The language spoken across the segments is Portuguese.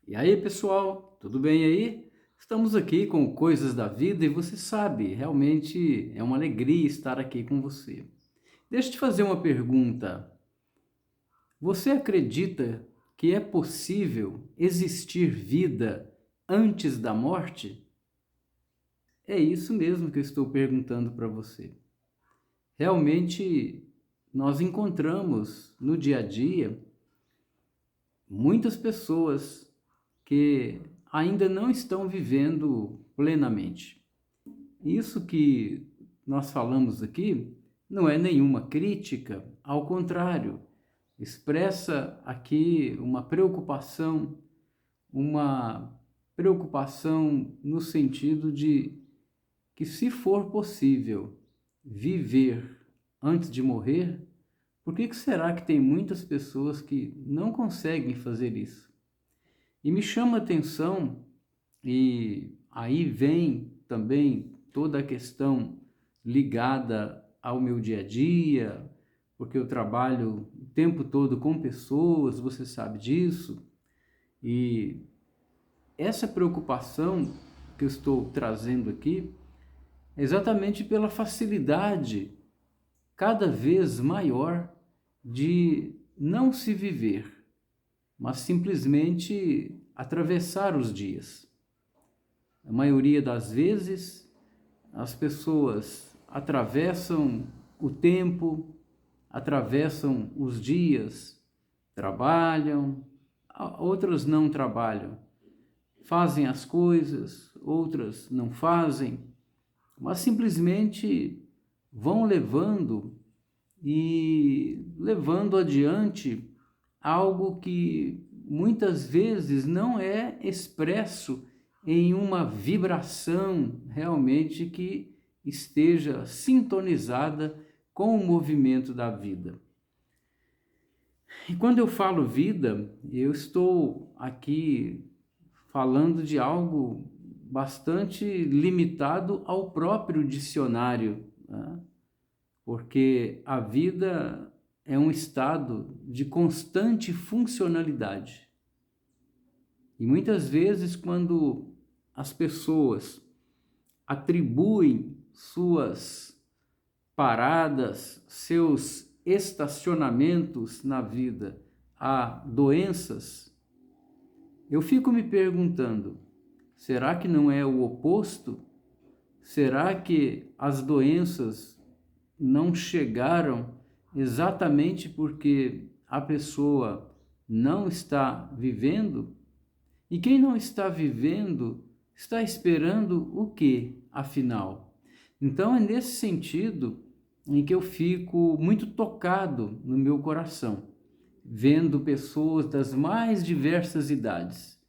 E aí, pessoal, tudo bem aí? Estamos aqui com Coisas da Vida e você sabe, realmente é uma alegria estar aqui com você. Deixa eu te fazer uma pergunta. Você acredita que é possível existir vida antes da morte? É isso mesmo que eu estou perguntando para você. Realmente, nós encontramos no dia a dia muitas pessoas que ainda não estão vivendo plenamente. Isso que nós falamos aqui não é nenhuma crítica, ao contrário, expressa aqui uma preocupação no sentido de que, se for possível viver antes de morrer, por que será que tem muitas pessoas que não conseguem fazer isso? E me chama a atenção, e aí vem também toda a questão ligada ao meu dia a dia, porque eu trabalho o tempo todo com pessoas, você sabe disso, e essa preocupação que eu estou trazendo aqui é exatamente pela facilidade cada vez maior de não se viver, mas simplesmente atravessar os dias. A maioria das vezes, as pessoas atravessam o tempo, atravessam os dias, trabalham, outras não trabalham, fazem as coisas, outras não fazem, mas simplesmente vão levando adiante algo que muitas vezes não é expresso em uma vibração realmente que esteja sintonizada com o movimento da vida. E quando eu falo vida, eu estou aqui falando de algo bastante limitado ao próprio dicionário, né? Porque a vida é um estado de constante funcionalidade. E muitas vezes, quando as pessoas atribuem suas paradas, seus estacionamentos na vida a doenças, eu fico me perguntando: será que não é o oposto? Será que as doenças não chegaram exatamente porque a pessoa não está vivendo? E quem não está vivendo está esperando o quê, afinal? Então é nesse sentido em que eu fico muito tocado no meu coração, vendo pessoas das mais diversas idades,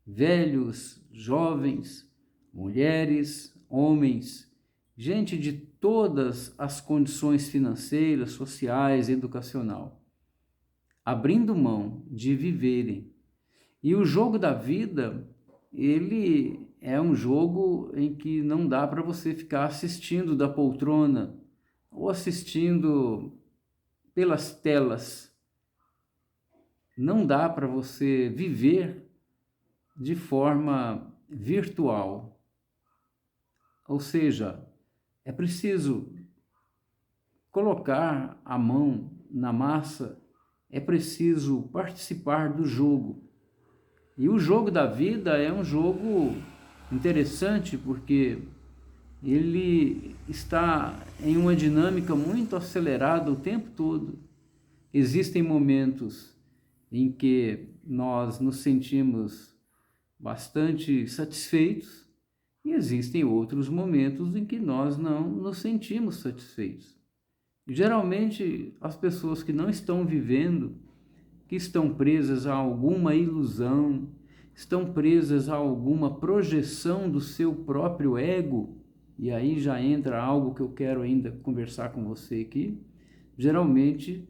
velhos, jovens, mulheres, homens, gente de todas as condições financeiras, sociais, educacional, abrindo mão de viverem. E o jogo da vida, ele é um jogo em que não dá para você ficar assistindo da poltrona ou assistindo pelas telas. Não dá para você viver de forma virtual. Ou seja, é preciso colocar a mão na massa, é preciso participar do jogo. E o jogo da vida é um jogo interessante porque ele está em uma dinâmica muito acelerada o tempo todo. Existem momentos em que nós nos sentimos bastante satisfeitos e existem outros momentos em que nós não nos sentimos satisfeitos. Geralmente, as pessoas que não estão vivendo, que estão presas a alguma ilusão, estão presas a alguma projeção do seu próprio ego, e aí já entra algo que eu quero ainda conversar com você aqui. Geralmente,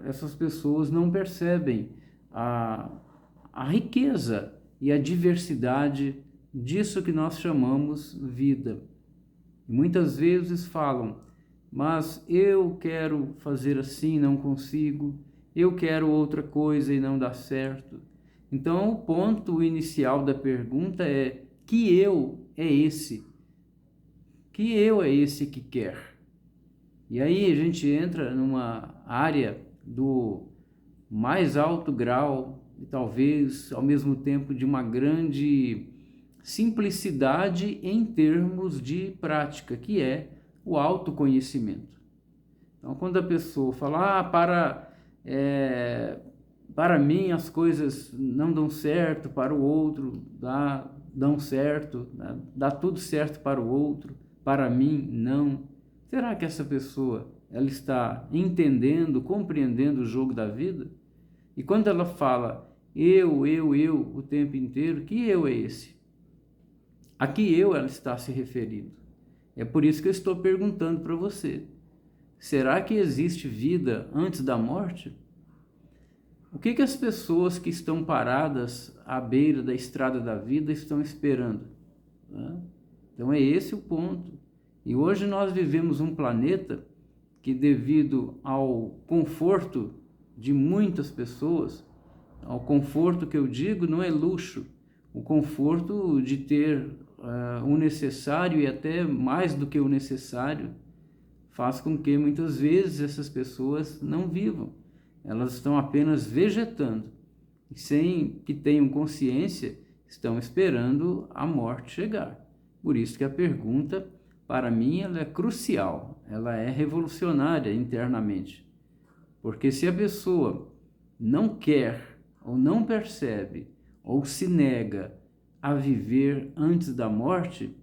essas pessoas não percebem a, a riqueza e a diversidade disso que nós chamamos vida. E muitas vezes falam: mas eu quero fazer assim, não consigo, eu quero outra coisa e não dá certo, Então, o ponto inicial da pergunta é: que eu é esse? Que eu é esse que quer? E aí a gente entra numa área do mais alto grau e talvez ao mesmo tempo de uma grande simplicidade em termos de prática, que é o autoconhecimento. Então, quando a pessoa fala, para mim as coisas não dão certo, para o outro dão certo, dá tudo certo para o outro, para mim não. Será que essa pessoa ela está entendendo, compreendendo o jogo da vida? E quando ela fala eu o tempo inteiro, que eu é esse? A que eu ela está se referindo? É por isso que eu estou perguntando para você. Será que existe vida antes da morte? O que as pessoas que estão paradas à beira da estrada da vida estão esperando? Então é esse o ponto. E hoje nós vivemos um planeta que, devido ao conforto de muitas pessoas, ao conforto que eu digo não é luxo, o conforto de ter o necessário e até mais do que o necessário, faz com que muitas vezes essas pessoas não vivam. Elas estão apenas vegetando, e sem que tenham consciência, estão esperando a morte chegar. Por isso que a pergunta, para mim, ela é crucial, ela é revolucionária internamente. Porque se a pessoa não quer, ou não percebe, ou se nega a viver antes da morte,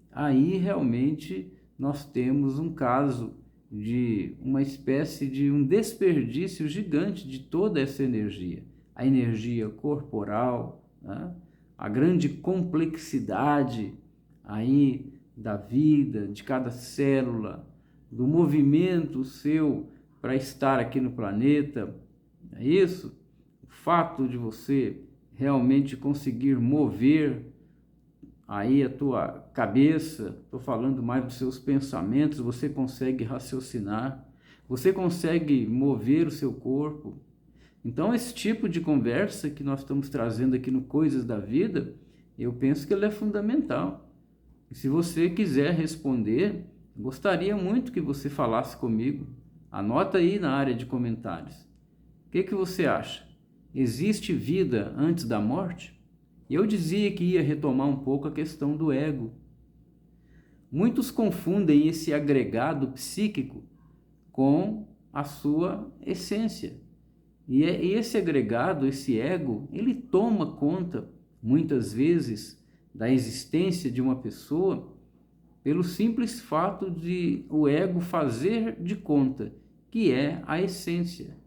aí realmente nós temos um caso de uma espécie de um desperdício gigante de toda essa energia. A energia corporal, né? A grande complexidade aí da vida, de cada célula, do movimento seu para estar aqui no planeta, é isso? O fato de você realmente conseguir mover aí a tua cabeça, estou falando mais dos seus pensamentos, você consegue raciocinar, você consegue mover o seu corpo. Então, esse tipo de conversa que nós estamos trazendo aqui no Coisas da Vida, eu penso que ele é fundamental. E se você quiser responder, gostaria muito que você falasse comigo. Anota aí na área de comentários. O que você acha? Existe vida antes da morte? Eu dizia que ia retomar um pouco a questão do ego. Muitos confundem esse agregado psíquico com a sua essência. E esse agregado, esse ego, ele toma conta, muitas vezes, da existência de uma pessoa pelo simples fato de o ego fazer de conta que é a essência.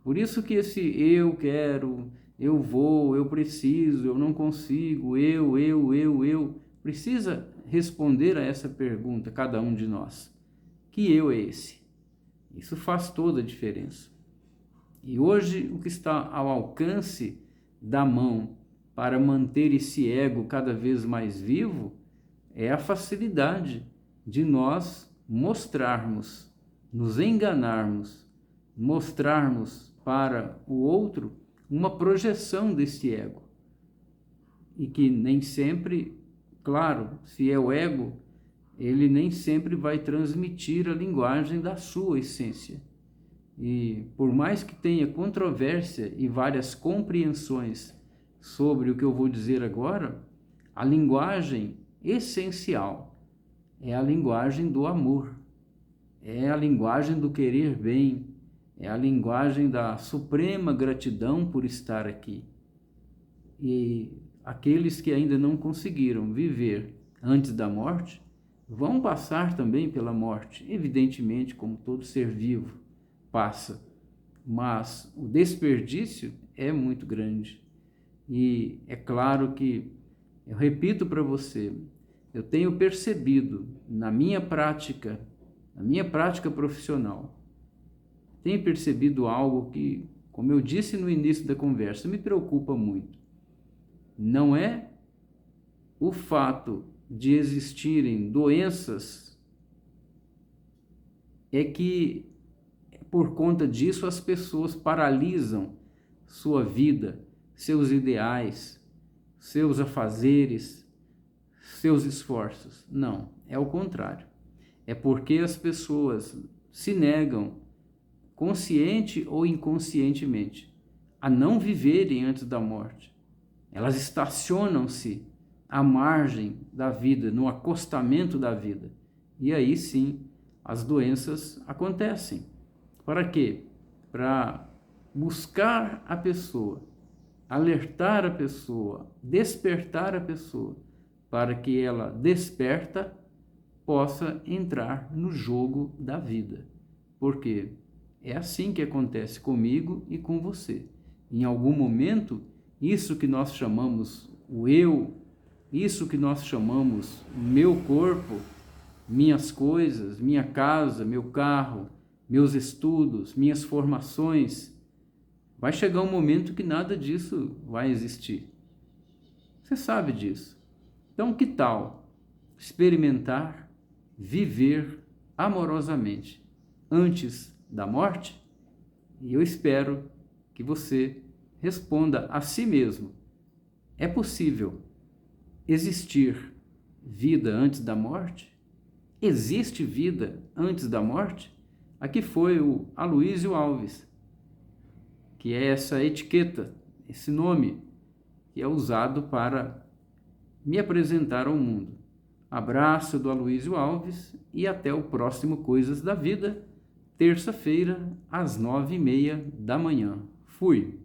Por isso que esse eu quero, eu vou, eu preciso, eu não consigo, eu, precisa responder a essa pergunta, cada um de nós. Que eu é esse? Isso faz toda a diferença. E hoje o que está ao alcance da mão para manter esse ego cada vez mais vivo é a facilidade de nós mostrarmos, nos enganarmos, mostrarmos para o outro uma projeção desse ego. E que nem sempre, claro, se é o ego, ele nem sempre vai transmitir a linguagem da sua essência. E por mais que tenha controvérsia e várias compreensões sobre o que eu vou dizer agora, a linguagem essencial é a linguagem do amor, é a linguagem do querer bem, é a linguagem da suprema gratidão por estar aqui. E aqueles que ainda não conseguiram viver antes da morte vão passar também pela morte, evidentemente, como todo ser vivo passa, mas o desperdício é muito grande. E é claro que, eu repito para você, eu tenho percebido na minha prática profissional, tenho percebido algo que, como eu disse no início da conversa, me preocupa muito. Não é o fato de existirem doenças, é que por conta disso as pessoas paralisam sua vida, seus ideais, seus afazeres, seus esforços. Não, é o contrário. É porque as pessoas se negam, consciente ou inconscientemente, a não viverem antes da morte. Elas estacionam-se à margem da vida, no acostamento da vida. E aí sim, as doenças acontecem. Para quê? Para buscar a pessoa, alertar a pessoa, despertar a pessoa, para que ela desperta possa entrar no jogo da vida. Porque é assim que acontece comigo e com você. Em algum momento, isso que nós chamamos o eu, isso que nós chamamos meu corpo, minhas coisas, minha casa, meu carro, meus estudos, minhas formações, vai chegar um momento que nada disso vai existir. Você sabe disso. Então, que tal experimentar viver amorosamente antes da morte? E eu espero que você responda a si mesmo: é possível existir vida antes da morte? Existe vida antes da morte? Aqui foi o Aloysio Alves, que é essa etiqueta, esse nome que é usado para me apresentar ao mundo. Abraço do Aloysio Alves e até o próximo Coisas da Vida, terça-feira, às 9h30 da manhã. Fui!